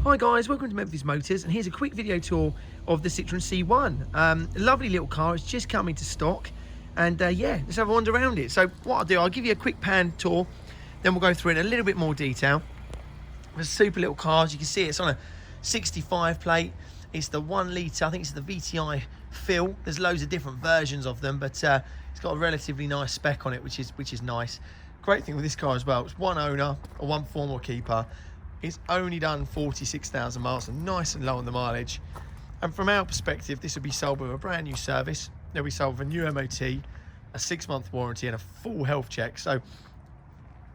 Hi guys, welcome to Memphis Motors, and here's a quick video tour of the Citroen C1. Lovely little car, it's just coming to stock, and yeah, let's have a wander around it. So what I'll do, I'll give you a quick pan tour, then we'll go through it in a little bit more detail. It's a super little car, as you can see, it's on a 65 plate. It's the 1 litre, I think it's the VTI Feel. There's loads of different versions of them, but it's got a relatively nice spec on it, which is nice. Great thing with this car as well, it's one owner, or one former keeper. It's only done 46,000 miles, so nice and low on the mileage. And from our perspective, this will be sold with a brand new service. They'll be sold with a new MOT, a 6-month warranty, and a full health check. So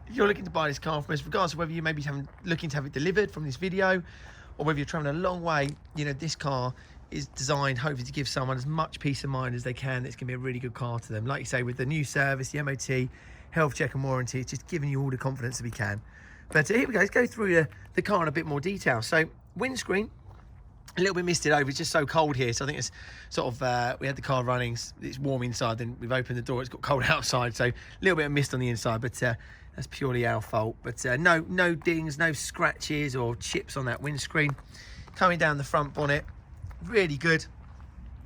if you're looking to buy this car from us, regardless of whether you may be looking to have it delivered from this video, or whether you're traveling a long way, you know, this car is designed hopefully to give someone as much peace of mind as they can. It's going to be a really good car to them. Like you say, with the new service, the MOT, health check and warranty, it's just giving you all the confidence that we can. But here we go, let's go through the car in a bit more detail. So windscreen, a little bit misted over, it's just so cold here. So I think it's sort of, we had the car running, it's warm inside, then we've opened the door, it's got cold outside. So a little bit of mist on the inside, but that's purely our fault. But no dings, no scratches or chips on that windscreen. Coming down the front bonnet, really good.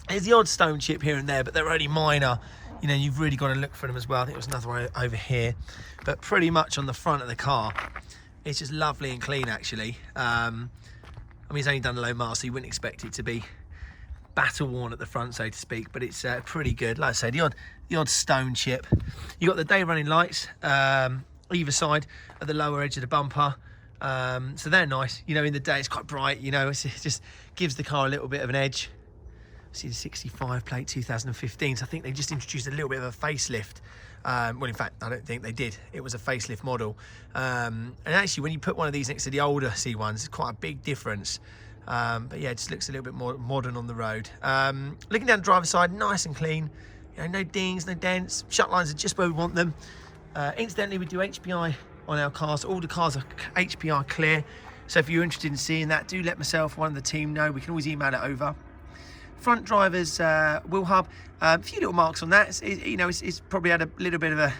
There's the odd stone chip here and there, but they're only minor. You know, you've really got to look for them as well. I think there's another one over here, but pretty much on the front of the car, it's just lovely and clean, actually. I mean, it's only done a low mile, so you wouldn't expect it to be battle worn at the front, so to speak, but it's pretty good. Like I say, the odd stone chip. You got the day running lights either side at the lower edge of the bumper, so they're nice. You know, in the day it's quite bright. You know, it just gives the car a little bit of an edge. See the 65 plate 2015, so I think they just introduced a little bit of a facelift. Well, in fact, I don't think they did. It was a facelift model. And actually, when you put one of these next to the older C1s, it's quite a big difference. But yeah, it just looks a little bit more modern on the road. Looking down the driver's side, nice and clean. You know, no dings, no dents. Shut lines are just where we want them. Incidentally, we do HPI on our cars. All the cars are HPI clear. So if you're interested in seeing that, do let myself, one of the team know. We can always email it over. Front driver's wheel hub, a few little marks on that. It's probably had a little bit of a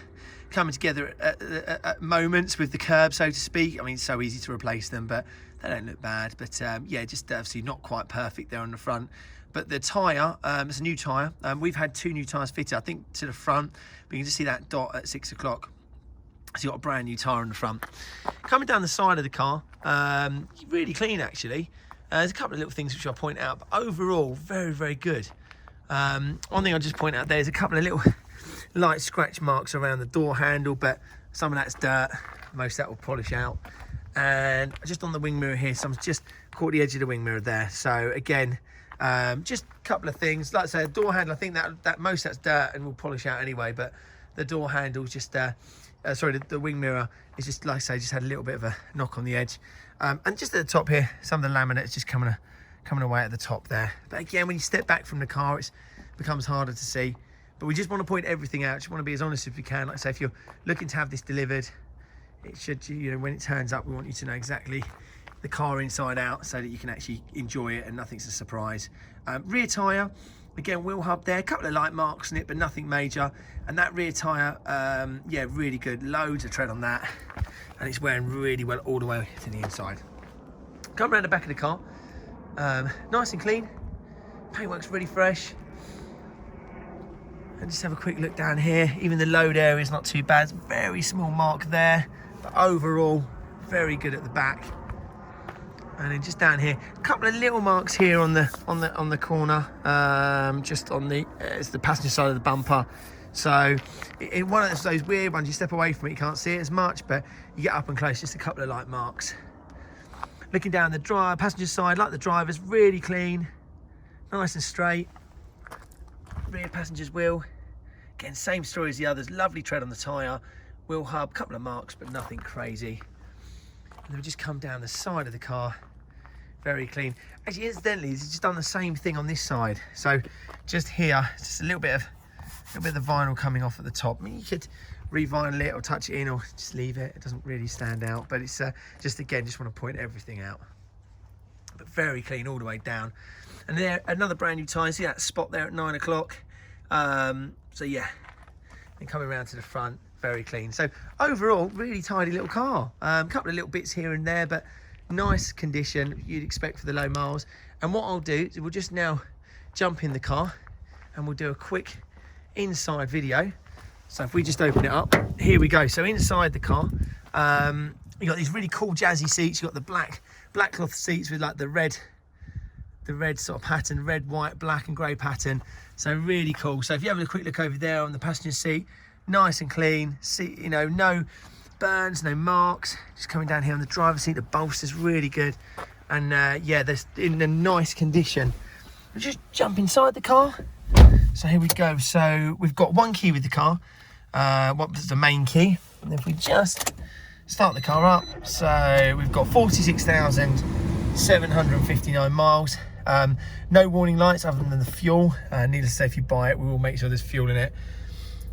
coming together at moments with the curb, so to speak. I mean, it's so easy to replace them, but they don't look bad. But yeah, just obviously not quite perfect there on the front. But the tyre, it's a new tyre. We've had 2 new tyres fitted, I think, to the front. But you can just see that dot at 6 o'clock. So you've got a brand new tyre on the front. Coming down the side of the car, really clean, actually. There's a couple of little things which I'll point out, but overall, very, very good. One thing I'll just point out, there's a couple of little light scratch marks around the door handle, but some of that's dirt. Most of that will polish out. And just on the wing mirror here, someone's just caught the edge of the wing mirror there. So again, just a couple of things. Like I say, the door handle, I think that most of that's dirt and will polish out anyway, but the door handle just, the wing mirror is just, like I say, just had a little bit of a knock on the edge. And just at the top here, some of the laminate is just coming away at the top there. But again, when you step back from the car, it becomes harder to see. But we just want to point everything out. Just want to be as honest as we can. Like I say, if you're looking to have this delivered, it should, you know, when it turns up, we want you to know exactly the car inside out so that you can actually enjoy it and nothing's a surprise. Rear tyre, again, wheel hub there, a couple of light marks on it, but nothing major. And that rear tyre, yeah, really good. Loads of tread on that. And it's wearing really well all the way to the inside. Come around the back of the car, nice and clean. Paintwork's really fresh. And just have a quick look down here. Even the load area is not too bad. It's a very small mark there, but overall, very good at the back. And then just down here, a couple of little marks here on the corner, just on it's the passenger side of the bumper. So in one of those weird ones, you step away from it, you can't see it as much, but you get up and close, just a couple of light marks. Looking down the passenger side, like the driver's, really clean, nice and straight. Rear passenger's wheel, again, same story as the others, lovely tread on the tyre. Wheel hub, couple of marks, but nothing crazy. And then we just come down the side of the car, very clean. Actually, incidentally, it's just done the same thing on this side. So just here, just a little bit of the vinyl coming off at the top. I mean, you could re-vinyl it or touch it in or just leave it. It doesn't really stand out, but it's just, again, just want to point everything out. But very clean all the way down. And there, another brand new tyre. See that spot there at 9 o'clock? So yeah, and coming around to the front, very clean. So overall, really tidy little car. A couple of little bits here and there, but nice condition you'd expect for the low miles. And what I'll do is we'll just now jump in the car and we'll do a quick inside video. So if we just open it up, here we go. So inside the car, you got these really cool jazzy seats. You got the black cloth seats with like the red sort of pattern, red, white, black and grey pattern. So really cool. So if you have a quick look over there on the passenger seat, nice and clean. Seat, you know, no burns, no marks. Just coming down here on the driver's seat, the bolster's really good. And yeah, they're in a nice condition. We'll just jump inside the car. So here we go. So we've got one key with the car. What was the main key? And if we just start the car up, so we've got 46,759 miles. No warning lights other than the fuel. Needless to say, if you buy it, we will make sure there's fuel in it.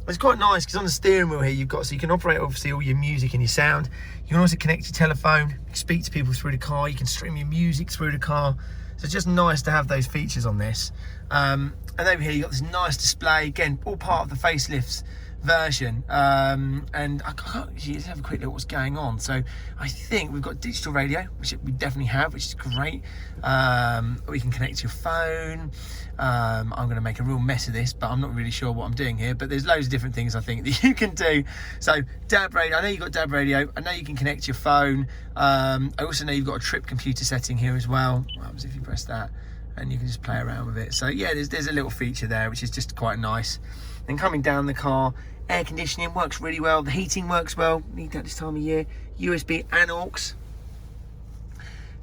It's quite nice because on the steering wheel here you've got, so you can operate obviously all your music and your sound. You can also connect your telephone, you can speak to people through the car, you can stream your music through the car. So it's just nice to have those features on this. And over here you've got this nice display, again, all part of the facelifts version. And I can't, let's have a quick look at what's going on. So I think we've got digital radio, which we definitely have, which is great. We can connect to your phone. I'm going to make a real mess of this, but I'm not really sure what I'm doing here. But there's loads of different things I think that you can do. So DAB radio, I know you've got DAB radio. I know you can connect to your phone. I also know you've got a trip computer setting here as well. What happens if you press that? And you can just play around with it. So yeah, there's a little feature there, which is just quite nice. Then coming down the car, air conditioning works really well. The heating works well. Need that this time of year. USB and aux.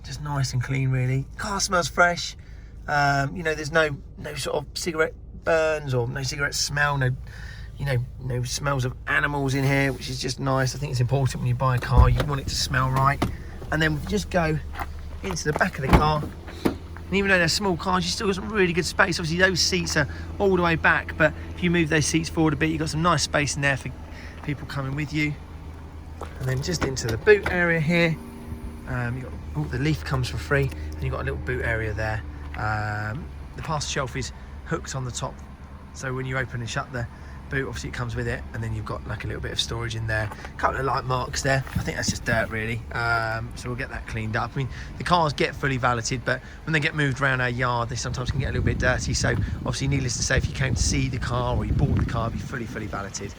Just nice and clean, really. Car smells fresh. You know, there's no sort of cigarette burns or no cigarette smell. No smells of animals in here, which is just nice. I think it's important when you buy a car, you want it to smell right. And then we just go into the back of the car. And even though they're small cars, you still got some really good space. Obviously, those seats are all the way back, but if you move those seats forward a bit, you've got some nice space in there for people coming with you. And then just into the boot area here, you've got, oh, the leaf comes for free, and you've got a little boot area there. The parcel shelf is hooked on the top, so when you open and shut the boot, obviously it comes with it, and then you've got like a little bit of storage in there. A couple of light marks there. I think that's just dirt, really. So we'll get that cleaned up. I mean, the cars get fully valeted, but when they get moved around our yard, they sometimes can get a little bit dirty. So obviously, needless to say, if you came to see the car or you bought the car, it'd be fully valeted.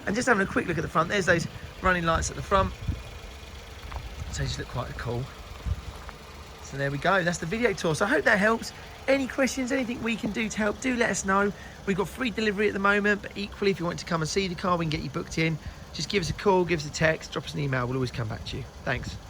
And just having a quick look at the front, there's those running lights at the front. So they just look quite cool. So there we go, that's the video tour. So I hope that helps. Any questions, anything we can do to help, do let us know. We've got free delivery at the moment, but equally, if you want to come and see the car, we can get you booked in. Just give us a call, give us a text, drop us an email. We'll always come back to you. Thanks.